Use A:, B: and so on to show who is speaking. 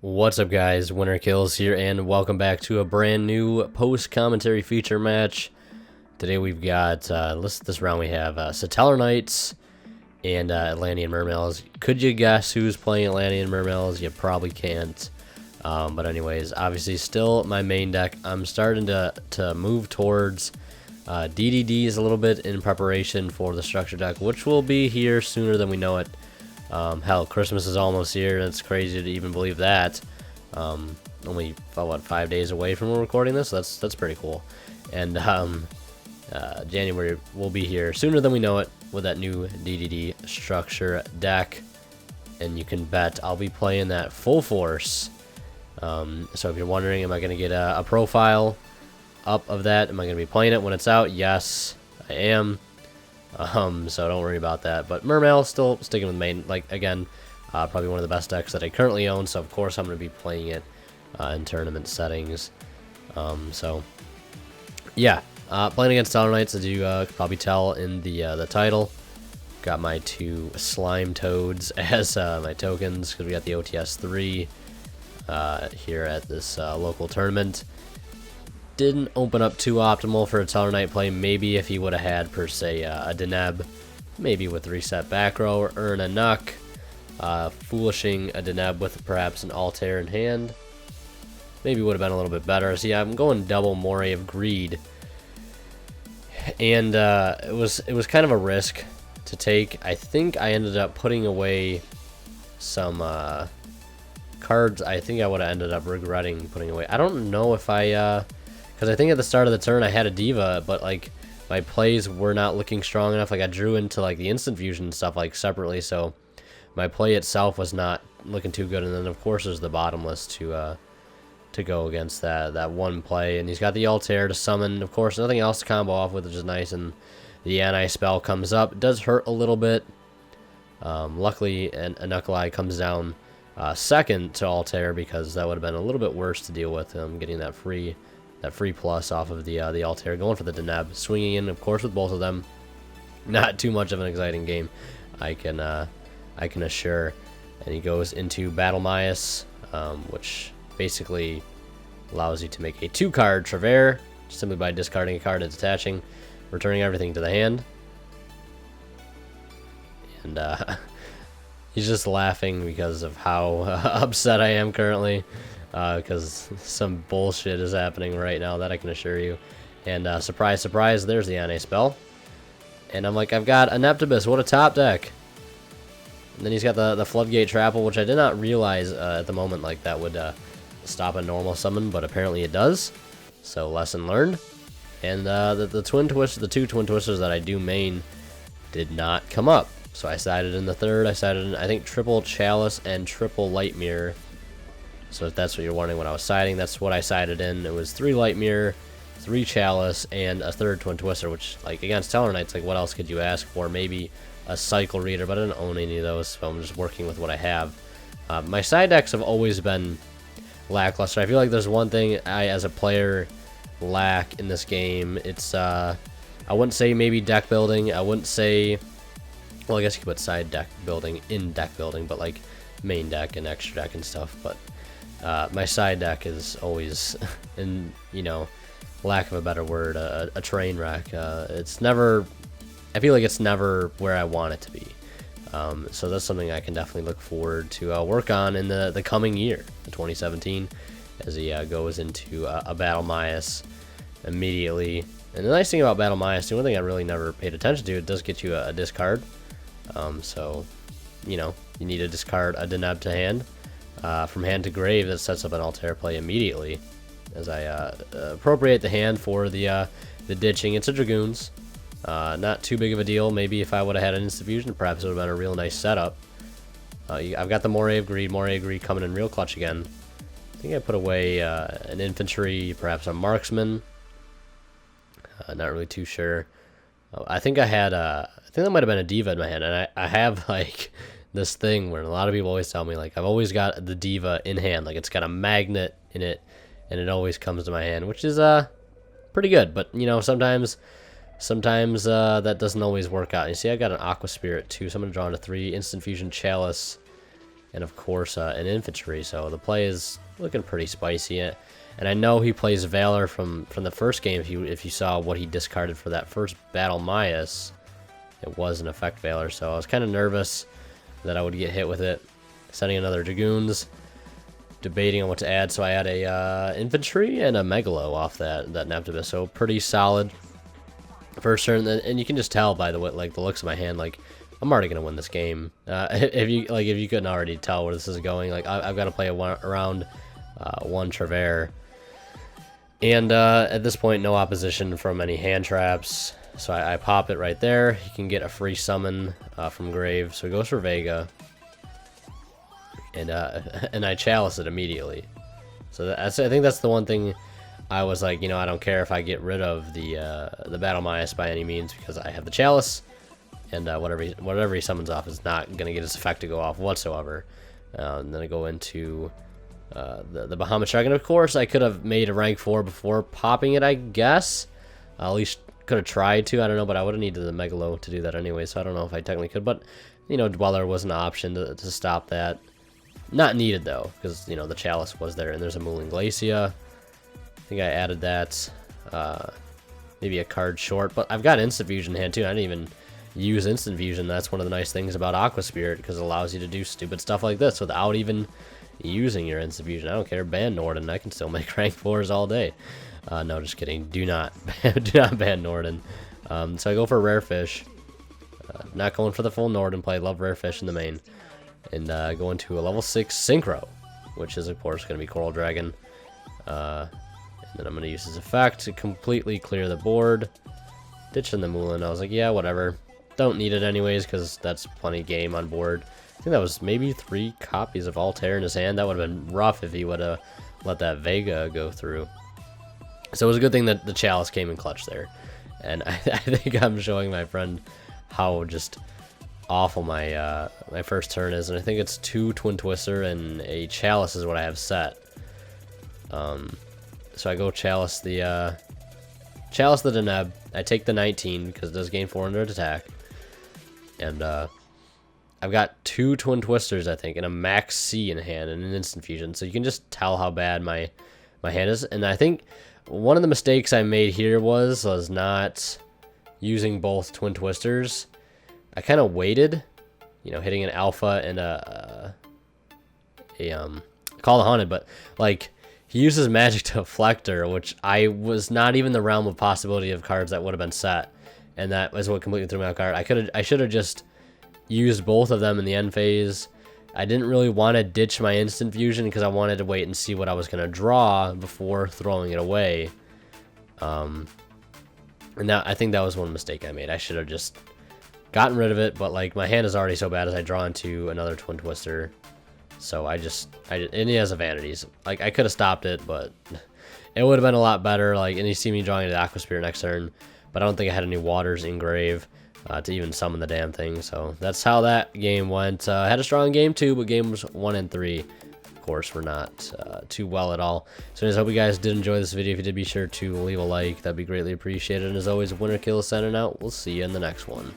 A: What's up, guys? Winner Kills here, and welcome back to a brand new post-commentary feature match. Today we've got, this round we have Satellarknights and Atlantean Mermails. Could you guess who's playing Atlantean Mermails? You probably can't. But anyways, obviously still my main deck. I'm starting to move towards DDDs a little bit in preparation for the structure deck, which will be here sooner than we know it. Hell, Christmas is almost here, and it's crazy to even believe that. Only what, 5 days away from recording this. That's pretty cool. And January will be here sooner than we know it with that new DDD structure deck. And you can bet I'll be playing that full force. So if you're wondering, am I going to get a profile up of that? Am I going to be playing it when it's out? Yes, I am. So don't worry about that. But Mermail, still sticking with main. Like, again, probably one of the best decks that I currently own. So, of course, I'm going to be playing it in tournament settings. So, yeah. Playing against Satellarknights, as you could probably tell in the title. Got my two Slime Toads as my tokens, because we got the OTS 3 here at this local tournament. Didn't open up too optimal for a Satellarknight play. Maybe if he would have had, per se, a Deneb, maybe with reset back row, or earn a Nuck, foolishing a Deneb with perhaps an Altair in hand. Maybe would have been a little bit better. See, I'm going double Moray of Greed, and it was kind of a risk to take. I think I ended up putting away some cards. I think I would have ended up regretting putting away. I don't know if I because I think at the start of the turn I had a Diva, but like my plays were not looking strong enough. Like I drew into like the instant fusion stuff like separately, so my play itself was not looking too good. And then of course there's the bottomless to go against that one play. And he's got the Altair to summon. Of course, nothing else to combo off with, which is nice. And the anti-spell comes up. It does hurt a little bit. Luckily, a Knuckle Eye comes down second to Altair, because that would have been a little bit worse to deal with. Getting that free plus off of the Altair, going for the Deneb, swinging in, of course, with both of them. Not too much of an exciting game, I can assure. And he goes into Battle Myas, which basically allows you to make a 2-card Travere simply by discarding a card and detaching, returning everything to the hand. And he's just laughing because of how upset I am currently. Because some bullshit is happening right now, that I can assure you. And surprise, surprise, there's the anti-spell. And I'm like, I've got a Neptibus, what a top deck. And then he's got the Floodgate Trapple, which I did not realize at the moment like that would stop a normal summon, but apparently it does. So lesson learned. And the two Twin Twisters that I do main did not come up. So I sided in the third. I sided in, I think, triple Chalice and triple Light Mirror. So if that's what you're wondering what I was siding, that's what I sided in. It was 3 Light Mirror, 3 Chalice, and a third Twin Twister, which, like, against Satellarknights, like, what else could you ask for? Maybe a Cycle Reader, but I didn't own any of those, so I'm just working with what I have. My side decks have always been lackluster. I feel like there's one thing I, as a player, lack in this game. It's, I wouldn't say maybe deck building. I wouldn't say, well, I guess you could put side deck building in deck building, but, like, main deck and extra deck and stuff, but my side deck is always, in, you know, lack of a better word, a train wreck. It's never, I feel like it's never where I want it to be. So that's something I can definitely look forward to work on in the coming year, 2017, as he goes into a Battle Myas immediately. And the nice thing about Battle Myas, the one thing I really never paid attention to, it does get you a discard. So, you know, you need to discard a Deneb to hand. From hand to grave, that sets up an Altair play immediately, as I appropriate the hand for the ditching. It's a Dragoons, not too big of a deal. Maybe if I would have had an Instant Fusion, perhaps it would have been a real nice setup. I've got the Moray of Greed coming in real clutch again. I think I put away an Infantry, perhaps a Marksman. Not really too sure. I think I had I think that might have been a Diva in my hand, and I have like this thing where a lot of people always tell me, like, I've always got the Diva in hand, like it's got a magnet in it, and it always comes to my hand, which is pretty good. But you know, sometimes that doesn't always work out. You see, I got an Aqua Spirit too, so I'm gonna draw into 3 Instant Fusion Chalice and of course an infantry. So the play is looking pretty spicy. And I know he plays Valor from the first game. If you saw what he discarded for that first Battle Mias, it was an effect Valor. So I was kind of nervous that I would get hit with it. Sending another Dragoons, debating on what to add. So I had a infantry and a Megalo off that Neptibus. So pretty solid first turn. And you can just tell by the looks of my hand, like, I'm already gonna win this game. If you couldn't already tell where this is going, like I've got to play around one Travere, and at this point, no opposition from any hand traps. So I pop it right there. He can get a free summon from Grave. So he goes for Vega, and I chalice it immediately. So I think that's the one thing I was like, I don't care if I get rid of the Battle Mias by any means, because I have the chalice. And whatever he summons off is not going to get his effect to go off whatsoever. And then I go into the Bahamut Dragon. Of course, I could have made a rank 4 before popping it, I guess. At least could have tried to. I don't know, but I would have needed the Megalo to do that anyway, so I don't know if I technically could. But, Dweller was an option to stop that. Not needed, though, because, the Chalice was there. And there's a Mooling Glacia. I think I added that. Maybe a card short. But I've got Instant Fusion in hand, too. I didn't even use Instant Fusion. That's one of the nice things about Aqua Spirit, because it allows you to do stupid stuff like this without even using your Instant Fusion. I don't care. Ban Norden. I can still make rank 4s all day. No, just kidding. Do not ban Norden. So I go for Rare Fish. Not going for the full Norden play. Love Rare Fish in the main. And go into a level 6 Synchro, which is, of course, going to be Coral Dragon. And then I'm going to use his effect to completely clear the board. Ditching the Moulin. I was like, yeah, whatever. Don't need it anyways, because that's plenty game on board. I think that was maybe 3 copies of Altair in his hand. That would have been rough if he would have let that Vega go through. So it was a good thing that the Chalice came in clutch there. And I think I'm showing my friend how just awful my my first turn is. And I think it's 2 Twin Twister and a Chalice is what I have set. So I go Chalice the Deneb. I take the 19 because it does gain 400 attack. And I've got 2 Twin Twisters, I think, and a Max C in hand and an Instant Fusion. So you can just tell how bad my hand is. And I think one of the mistakes I made here was not using both Twin Twisters. I kind of waited, hitting an Alpha and a Call the Haunted, but like he uses Magic Deflector, which I was not even the realm of possibility of cards that would have been set, and that was what completely threw me off guard. I should have just used both of them in the end phase. I didn't really want to ditch my Instant Fusion because I wanted to wait and see what I was going to draw before throwing it away. And I think that was one mistake I made. I should have just gotten rid of it, but like my hand is already so bad as I draw into another Twin Twister. So and he has a Vanities. Like I could have stopped it, but it would have been a lot better. Like, and you see me drawing into Aqua Spirit next turn, but I don't think I had any Waters in Grave to even summon the damn thing. So that's how that game went. I had a strong game too, but games 1 and 3, of course, were not too well at all. So I hope you guys did enjoy this video. If you did, be sure to leave a like. That'd be greatly appreciated. And as always, Winner Kill signing out. We'll see you in the next one.